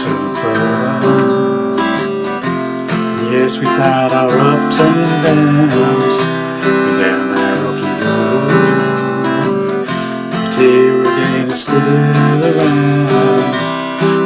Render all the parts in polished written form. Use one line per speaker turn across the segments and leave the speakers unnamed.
to and from. Yes, we've had our ups and downs, we're down that rocky road, but here again is still around.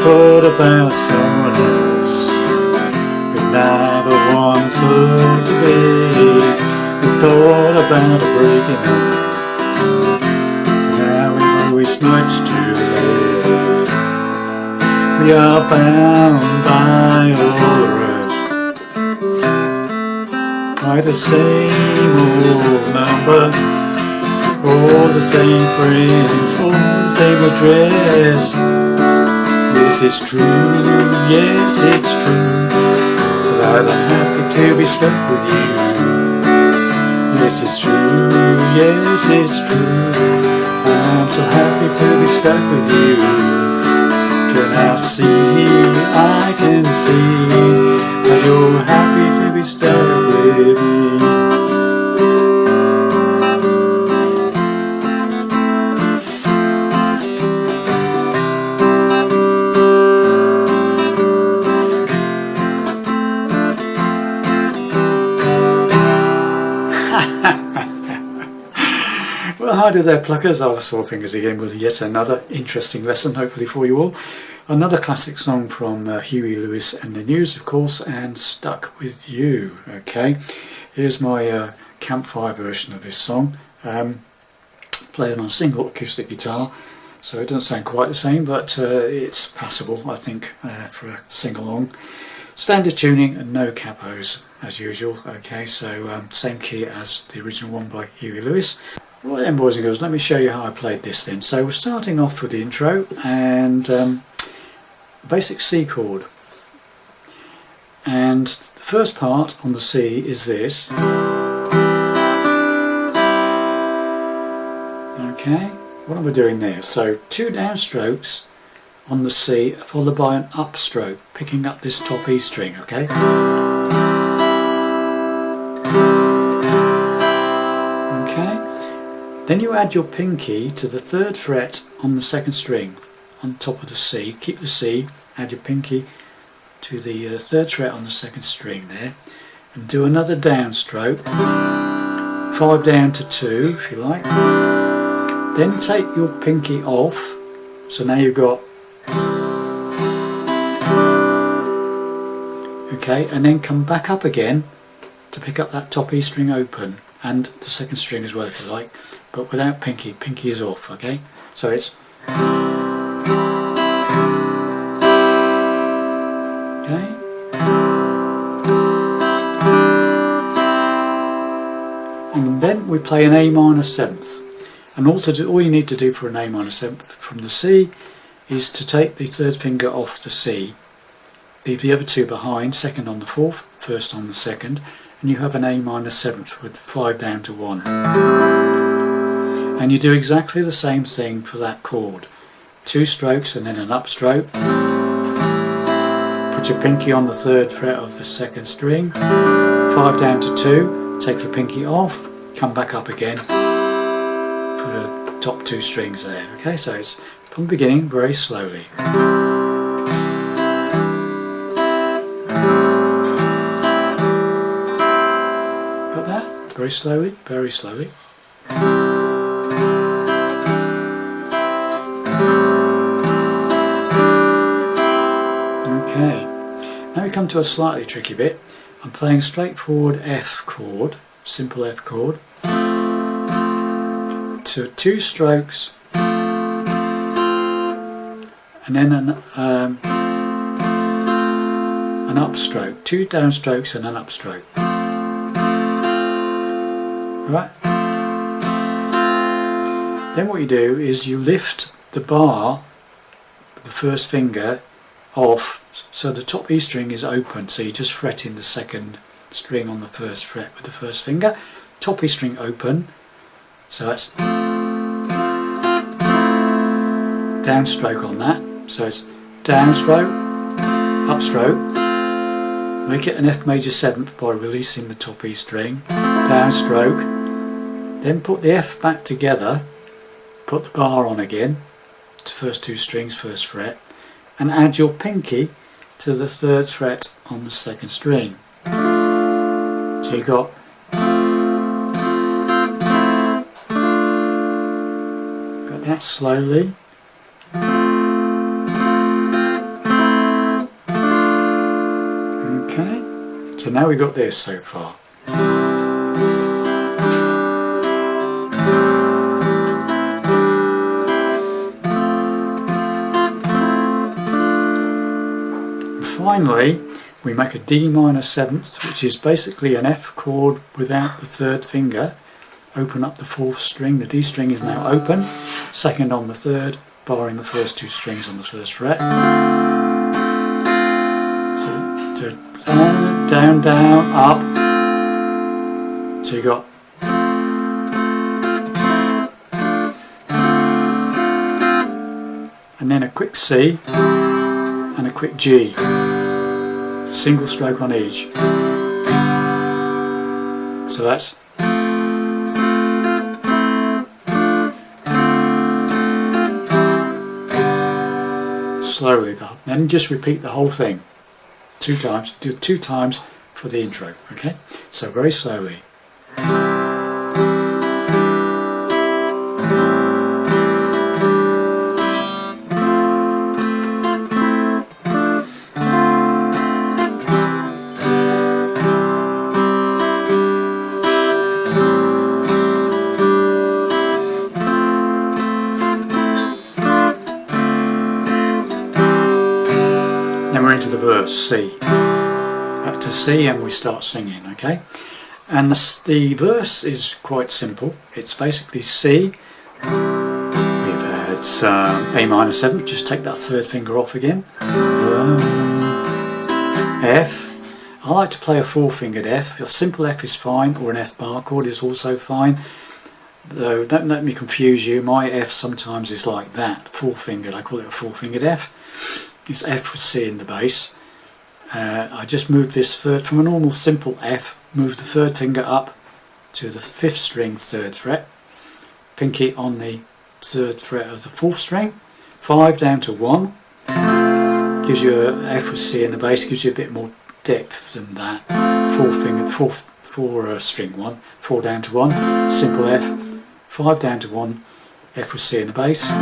Thought about someone else, but neither one took to be. We thought about a breaking up, but now we know it's much too late. We are bound by all the rest, by the same old number, all the same friends, all the same address. Yes, it's true, yes, it's true, but I'm happy to be stuck with you. Yes, it's true, yes, it's true, I'm so happy to be stuck with you. Can I see, I can see that you're happy to be stuck with me. Well, hi there pluckers, I was Sore Fingers again with yet another interesting lesson hopefully for you all. Another classic song from Huey Lewis and the News, of course, and Stuck With You. Okay, here's my Campfire version of this song, playing on a single acoustic guitar, so it doesn't sound quite the same, but it's passable I think for a sing-along. Standard tuning and no capos as usual. Okay, so same key as the original one by Huey Lewis. Right then, boys and girls, let me show you how I played this then. So we're starting off with the intro and basic C chord, and the first part on the C is this. Okay, what am I doing there? So 2 downstrokes on the C followed by an upstroke, picking up this top E string, okay? Then you add your pinky to the 3rd fret on the 2nd string on top of the C. Keep the C, add your pinky to the 3rd fret on the 2nd string there, and do another downstroke, 5 down to 2 if you like. Then take your pinky off, so now you've got, okay, and then come back up again to pick up that top E string open, and the 2nd string as well if you like, but without pinky. Pinky is off, okay? So it's, okay, and then we play an A minor 7th, and all you need to do for an A minor 7th from the C is to take the 3rd finger off the C, leave the other 2 behind, 2nd on the 4th, 1st on the 2nd, and you have an A minor 7th with 5 down to 1. And you do exactly the same thing for that chord. 2 strokes and then an upstroke. Put your pinky on the 3rd fret of the 2nd string, 5 down to 2, take your pinky off, come back up again for the top 2 strings there. Okay, so it's from the beginning very slowly. Got that? Very slowly, very slowly. Okay, now we come to a slightly tricky bit. I'm playing a straightforward F chord, simple F chord, to 2 strokes and then an upstroke, 2 downstrokes and an upstroke. Right. Then what you do is you lift the bar with the 1st finger off, so the top E string is open, so you're just fretting the 2nd string on the 1st fret with the 1st finger, top E string open, so that's downstroke on that, so it's downstroke, upstroke, make it an F major 7th by releasing the top E string, downstroke, then put the F back together, put the bar on again, to first 2 strings, 1st fret, and add your pinky to the 3rd fret on the 2nd string. So you got that slowly. Okay, so now we've got this so far. Finally, we make a D minor 7th, which is basically an F chord without the 3rd finger. Open up the 4th string, the D string is now open, 2nd on the 3rd, barring the first 2 strings on the 1st fret. So down, down, up. So you got and then a quick C and a quick G. Single stroke on each. So that's slowly, then just repeat the whole thing 2 times. Do it 2 times for the intro, okay? So very slowly. Then we're into the verse, C. Back to C and we start singing, okay? And the verse is quite simple. It's basically C. We've had some A minor 7, just take that 3rd finger off again. F. I like to play a 4-fingered F. A simple F is fine, or an F bar chord is also fine. Though, don't let me confuse you, my F sometimes is like that, 4-fingered. I call it a 4-fingered F. It's F with C in the bass. I just moved this 3rd from a normal simple F, moved the 3rd finger up to the 5th string 3rd fret, pinky on the 3rd fret of the 4th string, 5 down to 1, gives you a F with C in the bass, gives you a bit more depth than that. 4 string 1, 4 down to 1, simple F, 5 down to 1, F with C in the bass,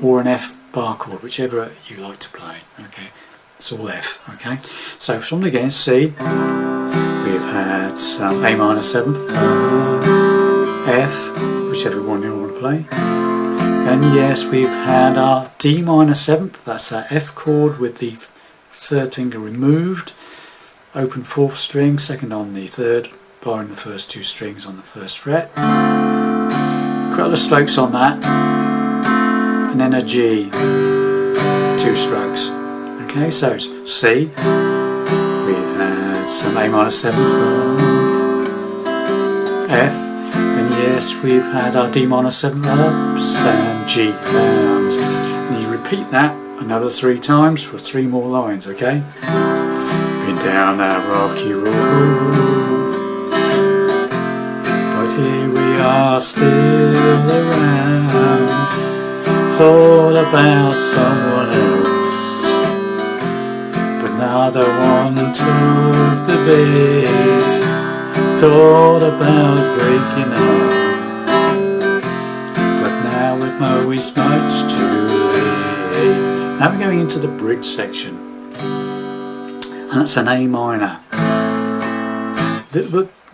or an F bar chord, whichever you like to play. Okay, it's all F. Okay, so from again C, we've had some A minor 7th, F, whichever one you want to play, and yes, we've had our D minor 7th. That's our F chord with the 3rd finger removed, open 4th string, 2nd on the 3rd, barring the first 2 strings on the 1st fret. Couple of strokes on that, and then a G, 2 strokes. Okay, so it's C, we've had some A minor 7th, F, and yes, we've had our D minor 7th ups and G downs. And you repeat that another 3 times for 3 more lines, okay? Been down that rocky road, but here we are still around. Thought about someone else, but neither one took the bait. Thought about breaking up, but now it always much too late. Now we're going into the bridge section, and that's an A minor.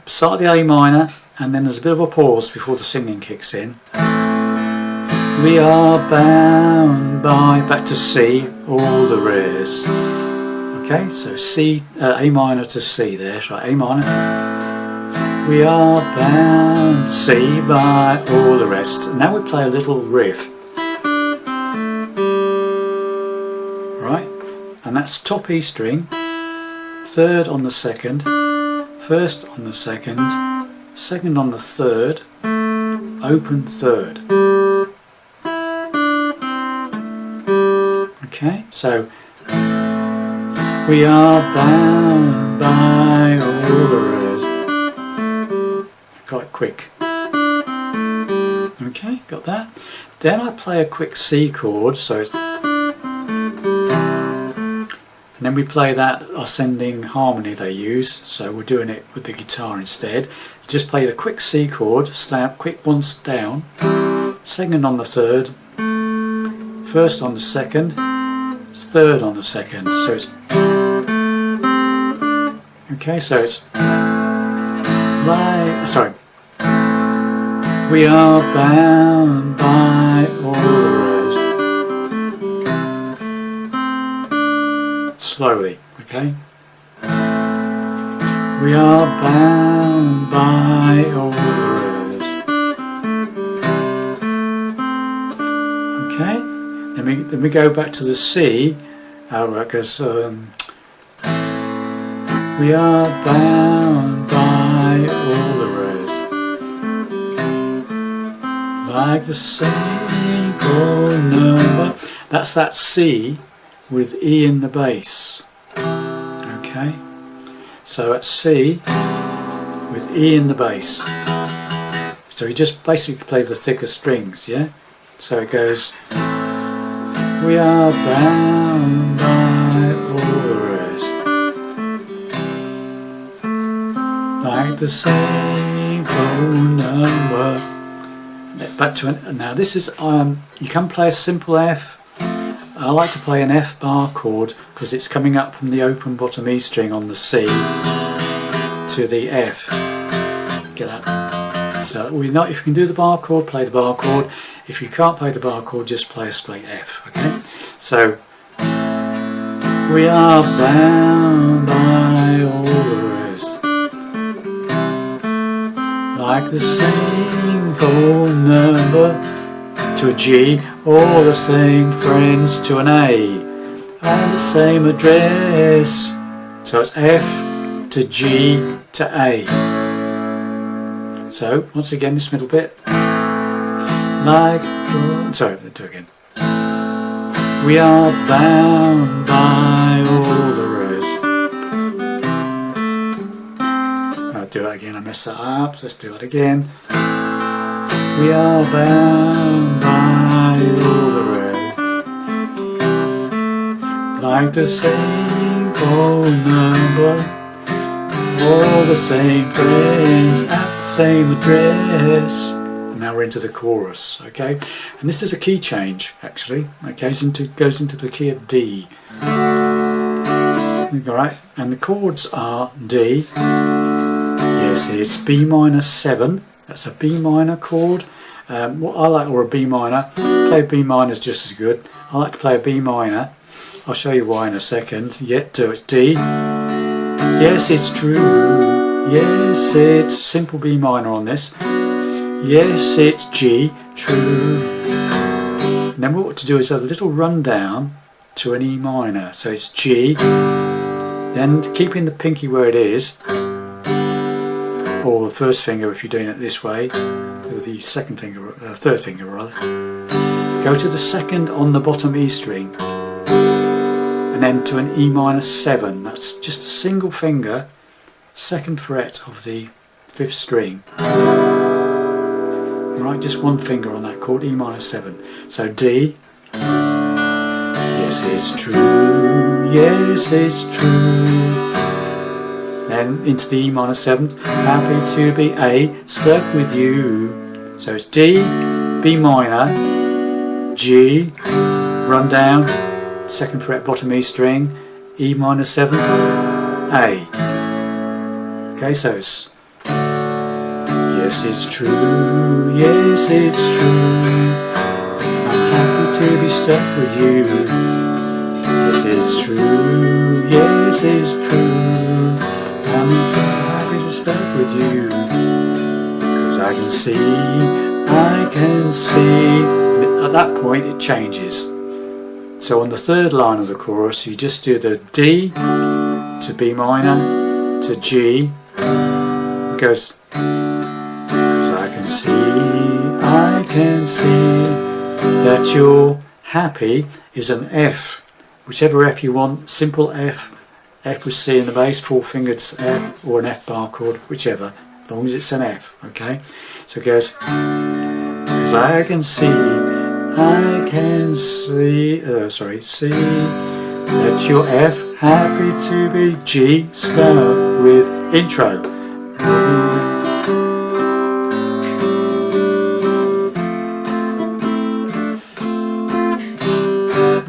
Start the A minor, and then there's a bit of a pause before the singing kicks in. We are bound by, back to C, all the rest. Okay, so C, A minor to C there, right, A minor. We are bound, C, by all the rest. Now we play a little riff. Right, and that's top E string, 3rd on the 2nd, 1st on the 2nd, 2nd on the 3rd, open 3rd. Okay, so we are bound by all the rest. Quite quick. Okay, got that. Then I play a quick C chord, so it's then we play that ascending harmony they use, so we're doing it with the guitar instead. You just play the quick C chord, stay up quick once down, second on the third, first on the second, third on the second. So it's okay. So it's like, sorry. We are bound by all the rest. Slowly, okay? We are bound by all the rest. Okay? Then we go back to the C. Where it goes, we are bound by all the rest. Like the same chord number. That's that C with E in the bass. Okay, so at C with E in the bass. So you just basically play the thicker strings, yeah? So it goes, we are bound by all the rest. Like the same chord number. Back to now this is you can play a simple F. I like to play an F bar chord because it's coming up from the open bottom E string on the C to the F. Get that? So if you can do the bar chord, play the bar chord. If you can't play the bar chord, just play a straight F. Okay? So we are bound by all the rest. Like the same phone number to a G, all the same friends to an A, and the same address. So it's F to G to A. So once again, this middle bit. Like, sorry, let's do it again. We are bound by all the rest. I'll do it again, I messed that up. Let's do it again. We are bound by all the rest. Like the same phone number, all the same friends at the same address. Now we're into the chorus, okay? And this is a key change, actually. Okay, it goes into the key of D. Alright, and the chords are D. Yes, it's B minor 7. That's a B minor chord. What I like, or a B minor. Play B minor is just as good. I like to play a B minor. I'll show you why in a second. Yet do it's D. Yes, it's true. Yes, it's simple B minor on this. Yes, it's G, true. And then what to do is a little rundown to an E minor. So it's G, then keeping the pinky where it is, or the first finger if you're doing it this way, or the second finger, third finger rather. Go to the second on the bottom E string, and then to an E minor 7. That's just a single finger, second fret of the 5th string. Right, just one finger on that chord, E minor 7. So D. Yes, it's true. Yes, it's true. Then into the E minor 7th. Happy to be A, stuck with you. So it's D, B minor, G, run down, second fret bottom E string, E minor 7th, A. Okay, so it's yes, it's true, yes, it's true. I'm happy to be stuck with you. Yes, it's true, yes, it's true. I'm happy to stuck with you. Because I can see. At that point it changes. So on the third line of the chorus you just do the D to B minor to G. It goes, I can see that you're happy is an F, whichever F you want, simple F, F with C in the bass, 4-fingered F, or an F bar chord, whichever, as long as it's an F, okay? So it goes, because I can see That's your F, happy to be G, start with intro.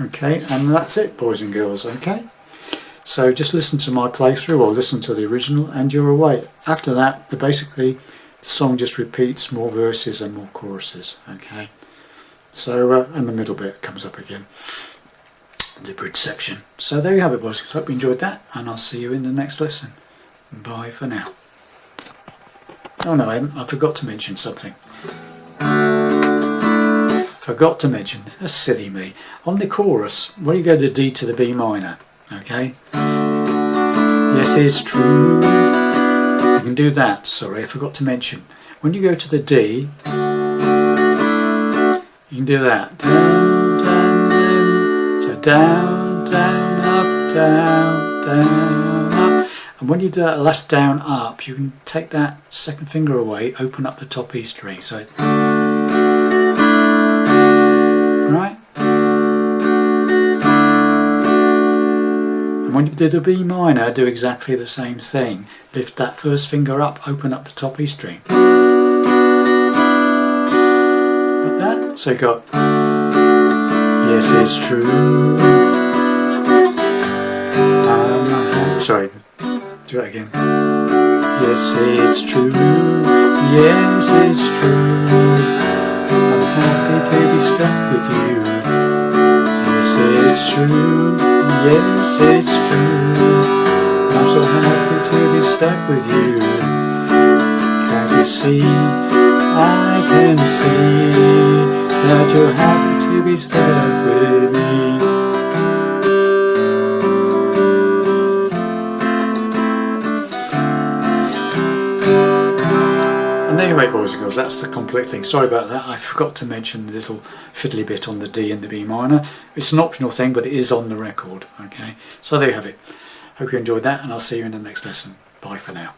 Okay, and that's it, boys and girls, okay? So just listen to my playthrough or listen to the original and you're away. After that, basically, the song just repeats, more verses and more choruses, okay? So, and the middle bit comes up again, the bridge section. So there you have it, boys. Hope you enjoyed that, and I'll see you in the next lesson. Bye for now. Oh no, I forgot to mention something. Forgot to mention, that's silly me. On the chorus, when you go to D to the B minor, okay? Yes, it's true. You can do that, sorry, I forgot to mention. When you go to the D, you can do that. Down, down, down. So down, down, up, down, down, up. And when you do that last down, up, you can take that second finger away, open up the top E string. So, right? And when you do the B minor, do exactly the same thing. Lift that first finger up, open up the top E string. Got that? So you got, yes, it's true. Sorry, do it again. Yes, it's true. Yes, it's true. I'm happy to be stuck with you. Yes, it's true. Yes, it's true. I'm so happy to be stuck with you. Can't you see? I can see that you're happy to be stuck with me. And there you go, boys and girls, that's the complete thing. Sorry about that, I forgot to mention the little fiddly bit on the D and the B minor. It's an optional thing, but it is on the record, okay? So there you have it. Hope you enjoyed that, and I'll see you in the next lesson. Bye for now.